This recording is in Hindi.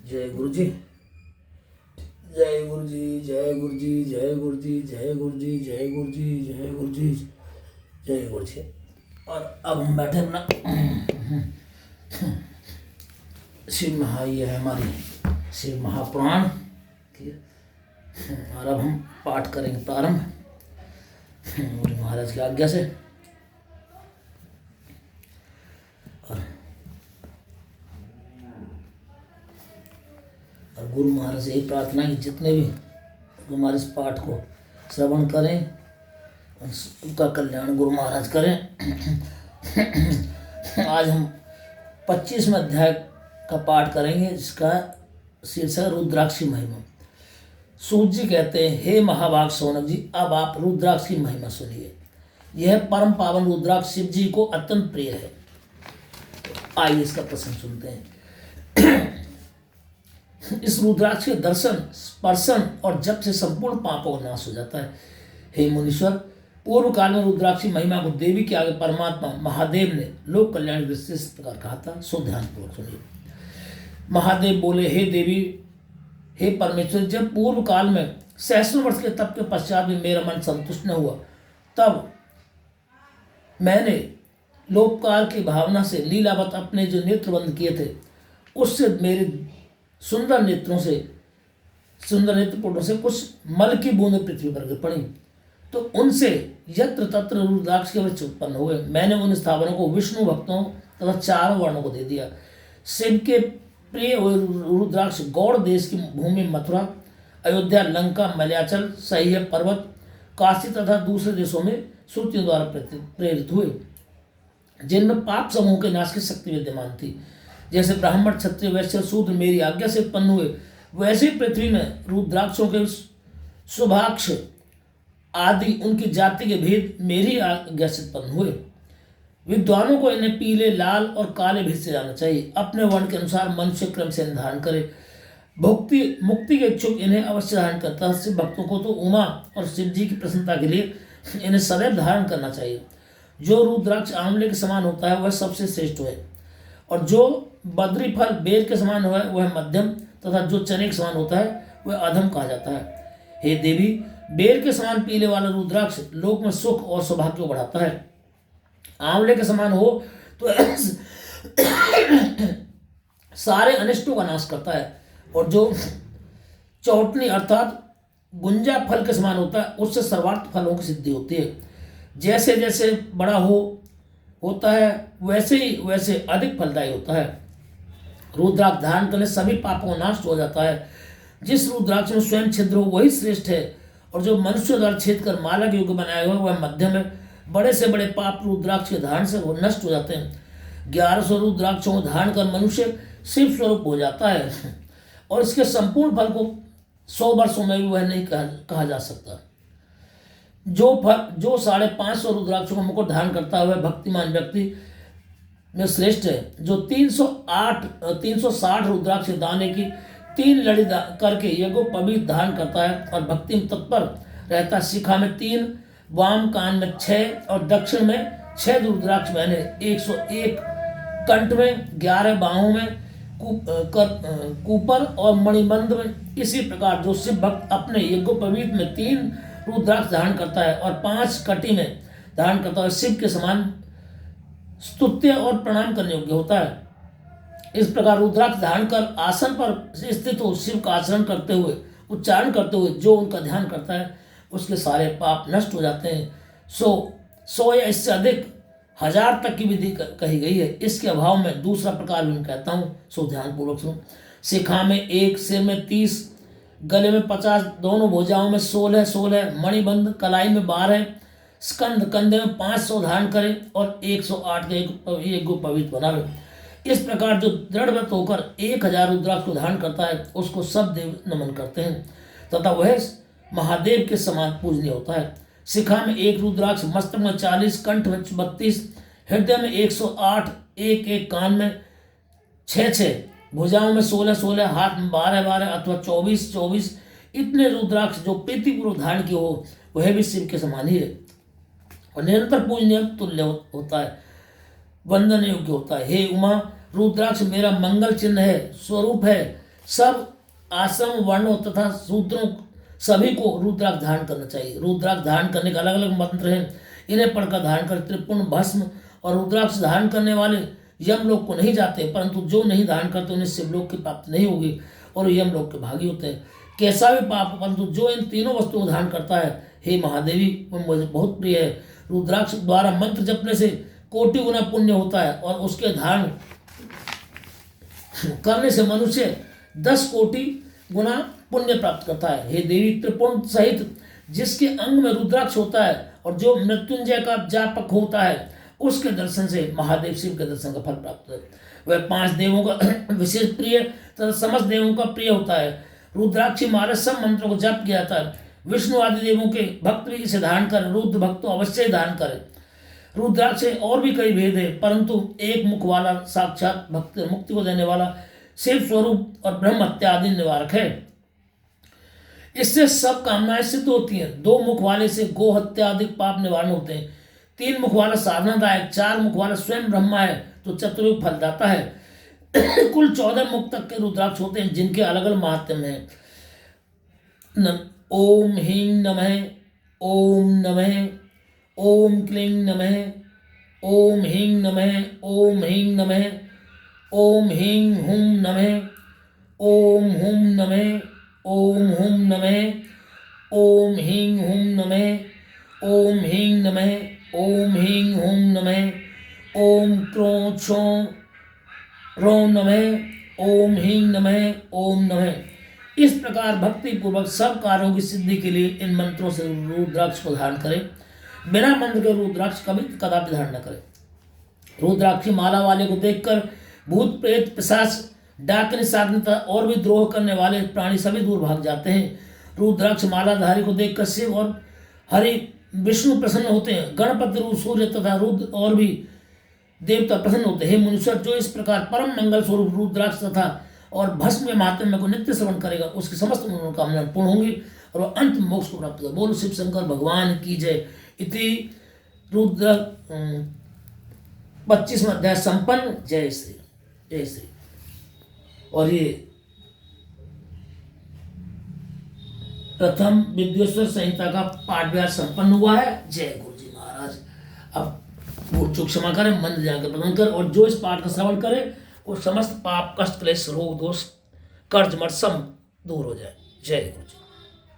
जय गुरु जी, जय गुरु जी, जय गुरु जी, जय गुरु जी, जय गुरु जी, जय गुरु जी, जय गुरु जी, जय गुरु जी। और अब हम बैठे अपना शिव महा ये है हमारी शिव महापुराण की। और अब हम पाठ करेंगे प्रारंभ गुरु महाराज की आज्ञा से। और गुरु महाराज से यही प्रार्थना कि जितने भी हमारे इस पाठ को श्रवण करें उनका कल्याण गुरु महाराज करें। आज हम 25वें अध्याय का पाठ करेंगे जिसका शीर्षक रुद्राक्ष की महिमा। सूत जी कहते हैं, हे महाभाग सौनक जी, अब आप रुद्राक्ष की महिमा सुनिए। यह परम पावन रुद्राक्ष शिव जी को अत्यंत प्रिय है। आइए इसका प्रसंग सुनते हैं। इस रुद्राक्ष के दर्शन, स्पर्शन और जप से संपूर्ण पापों का नाश हो जाता है। हे मुनीश्वर, पूर्व काल में रुद्राक्ष की महिमा को देवी के आगे परमात्मा महादेव ने लोक कल्याण दृष्टि से इस प्रकार कहा था। सो ध्यानपूर्वक सुनिए। महादेव बोले, हे देवी, हे परमेश्वर, जब पूर्व काल में सहस्रों वर्ष के तप के पश्चात भी मेरा मन संतुष्ट न हुआ, तब मैंने लोककाल की भावना से लीलावत अपने जो नेत्र बंद किए थे, उससे मेरे सुंदर नेत्रों से, सुंदर नेत्रपुटों से कुछ मल की बूंदें पृथ्वी पर गिर पड़ी, तो उनसे यत्र तत्र रुद्राक्ष के वृक्ष उत्पन्न हुए। मैंने उन स्थावरों को विष्णु भक्तों तथा चारों वर्णों को दे दिया। शिव के प्रिय रुद्राक्ष गौड़ देश की भूमि मथुरा, अयोध्या, लंका, मलयाचल, सह्य पर्वत, काशी तथा दूसरे देशों में श्रुतियों द्वारा प्रेरित हुए, जिनमें पाप समूह के नाश की शक्ति विद्यमान थी। जैसे ब्राह्मण, क्षत्रिय, वैश्य, शूद्र मेरी आज्ञा से उत्पन्न हुए, वैसे ही पृथ्वी में रुद्राक्षों के शुभाक्ष आदि उनकी जाति के भेद मेरी आज्ञा से उत्पन्न हुए। विद्वानों को इन्हें पीले, लाल और काले भेद से जाना चाहिए। अपने वर्ण के अनुसार मनुष्य क्रम से धारण करे। भक्ति मुक्ति के इच्छुक इन्हें अवश्य धारण करता है। शिव भक्तों को तो उमा और शिव जी की प्रसन्नता के लिए इन्हें सदैव धारण करना चाहिए। जो रुद्राक्ष आंवले के समान होता है वह सबसे श्रेष्ठ है, और जो बद्री फल बेर के समान है वह मध्यम, तथा जो चने के समान होता है वह अधम कहा जाता है। हे देवी, बेर के समान पीले वाला रुद्राक्ष लोक में सुख और सौभाग्य को बढ़ाता है। आंवले के समान हो तो सारे अनिष्टों का नाश करता है, और जो चौटनी अर्थात गुंजा फल के समान होता है उससे सर्वार्थ फलों की सिद्धि होती है। जैसे जैसे बड़ा होता है वैसे अधिक फलदायी होता है। रुद्राक्ष धारण करने सभी पापों का नाश हो जाता है। जिस रुद्राक्ष में स्वयं छिद्र हो वही श्रेष्ठ है, और जो मनुष्य द्वारा छेद कर माला के योग्य बनाया हुआ वह मध्यम है। बड़े से बड़े पाप रुद्राक्ष के धारण से वो नष्ट हो जाते हैं। 1100 रुद्राक्षों को धारण कर मनुष्य शिव स्वरूप हो जाता है, और इसके संपूर्ण फल को 100 वर्षों में भी वह नहीं कहा जा सकता। जो 550 रुद्राक्षों का मुकुट धारण करता है वह भक्तिमान व्यक्ति में श्रेष्ठ है। जो 360 रुद्राक्ष दाने की 3 लड़ी करके यज्ञोपवीत धारण करता है और भक्ति में तत्पर रहता है। शिखा में 3, वाम कान में 6 और दक्षिण में 6 रुद्राक्ष मैंने 101 कंठ में, 11 बाहों में, कूपर और मणिबंध में। इसी प्रकार जो शिव भक्त अपने यज्ञोपवीत में 3 रुद्राक्ष धारण करता है और 5 कटी में धारण करता है, शिव के समान स्तुत्य और प्रणाम करने योग्य होता है। इस प्रकार रुद्राक्ष धारण कर आसन पर स्थित हो शिव का आचरण करते हुए, उच्चारण करते हुए जो उनका ध्यान करता है उसके सारे पाप नष्ट हो जाते हैं। 100 या इससे अधिक 1000 तक की विधि कही गई है। इसके अभाव में दूसरा प्रकार भी मैं कहता हूँ, सो ध्यानपूर्वक सुनो। शिखा में 1, सिर में 30, गले में 50, दोनों भुजाओं में 16, मणिबंध कलाई में 12, स्कंद कंधे में 500 धारण करे और 108 के एक पवित्र बनावे। इस प्रकार जो दृढ़व्रत होकर 1000 रुद्राक्ष को धारण करता है उसको सब देव नमन करते हैं, तथा वह महादेव के समान पूजनीय होता है। शिखा में 1 रुद्राक्ष, मस्तक में 40, कंठ में 32, हृदय में 108, एक कान में 6, भुजाओं में 16, हाथ में 12 अथवा 24। इतने रुद्राक्ष जो प्रीतिपूर्वक धारण की हो वह भी शिव के समान ही है और निरंतर पूजनीय तुल्य होता है, वंदन योग्य होता है। हे उमा, रुद्राक्ष मेरा मंगल चिन्ह है, स्वरूप है। सब आश्रम वर्णों तथा शूद्रों सभी को रुद्राक्ष धारण करना चाहिए। रुद्राक्ष धारण करने के अलग अलग मंत्र हैं, इन्हें पढ़कर धारण कर त्रिपुण भस्म और रुद्राक्ष धारण करने वाले यमलोक को नहीं जाते, परंतु जो नहीं धारण करते उन्हें शिवलोक की प्राप्ति नहीं होगी और यमलोक के भागी होते हैं। कैसा भी पाप, परंतु जो इन तीनों वस्तुओं को धारण करता है, हे महादेवी, वो मुझे बहुत प्रिय है। रुद्राक्ष द्वारा मंत्र जपने से कोटि गुना पुण्य होता है और उसके धारण करने से मनुष्य 10 कोटि गुना पुण्य प्राप्त करता है। हे देवी, त्रिपुण सहित जिसके अंग में रुद्राक्ष होता है और जो मृत्युंजय का जापक होता है, उसके दर्शन से महादेव शिव के दर्शन का फल प्राप्त है। वह 5 देवों का विशेष प्रिय तथा समस्त देवों का प्रिय होता है। रुद्राक्षी मारे सब मंत्रों को जप किया जाता है। विष्णु आदि देवों के भक्त भी इसे धारण करें, रुद्र भक्त तो अवश्य ही धारण करें। रुद्राक्ष से और भी कई भेद है, परंतु एक मुख वाला साक्षात भक्त मुक्ति को देने वाला शिव स्वरूप और ब्रह्म हत्या आदि निवारक है। इससे सब कामनाएं सिद्ध होती हैं। 2 मुख वाले से गो हत्या आदि पाप निवारण होते हैं। 3 मुख वाला साधनादायक, 4 मुख वाला स्वयं ब्रह्मा है तो चतुर्युग फलदाता है। कुल 14 मुख तक के रुद्राक्ष होते हैं, जिनके अलग अलग महात्म्य हैं। ओम ह्रीं नमः, ओम नमः, ओम क्लीं नमः, ओम ह्रीं नमः, ओम ह्रीं नमः, ओम ह्रीं हुं नमः, ओम हुं नमः, ओम हुं नमः, ओम ह्रीं हुं नमः, ओम ह्रीं नमः, ओम ह्रीं हुं नमः, ओम क्रों क्षों रो नमः, ओम ह्रीं नमः, ओम नमः। इस प्रकार भक्ति पूर्वक सब कार्यों की सिद्धि के लिए इन मंत्रों से रुद्राक्ष को धारण करें। बिना मंत्र के रुद्राक्ष कभी कदापि धारण न करें। रुद्राक्षी माला वाले को देखकर भूत प्रेत पिशाच डाकनी साधनता और भी द्रोह करने वाले प्राणी सभी दूर भाग जाते हैं। रुद्राक्ष मालाधारी को देखकर शिव और हरि विष्णु प्रसन्न होते हैं। गणपति रूप सूर्य तथा रुद्र और भी देवता प्रसन्न होते हैं। मनुष्य जो इस प्रकार परम मंगल स्वरूप रुद्राक्ष तथा और भस्म के महात्म्य को नित्य श्रवण करेगा, उसकी समस्त मनोकामनाएं पूर्ण होंगी और वह अंत मोक्ष को प्राप्त होगा। बोलो शिव शंकर भगवान की जय। इति रुद्र 25वां अध्याय संपन्न। जय श्री, जय श्री। और ये प्रथम विद्वेश्वर संहिता का पाठ व्यास संपन्न हुआ है। जय गुरु जी महाराज। अब भूल चूक क्षमा करें, मंद जाकर प्रदान कर, और जो इस पाठ का श्रवण करे वो समस्त पाप कष्ट क्लेश रोग दोष कर्ज मर्द सब दूर हो जाए। जय गुरु जी।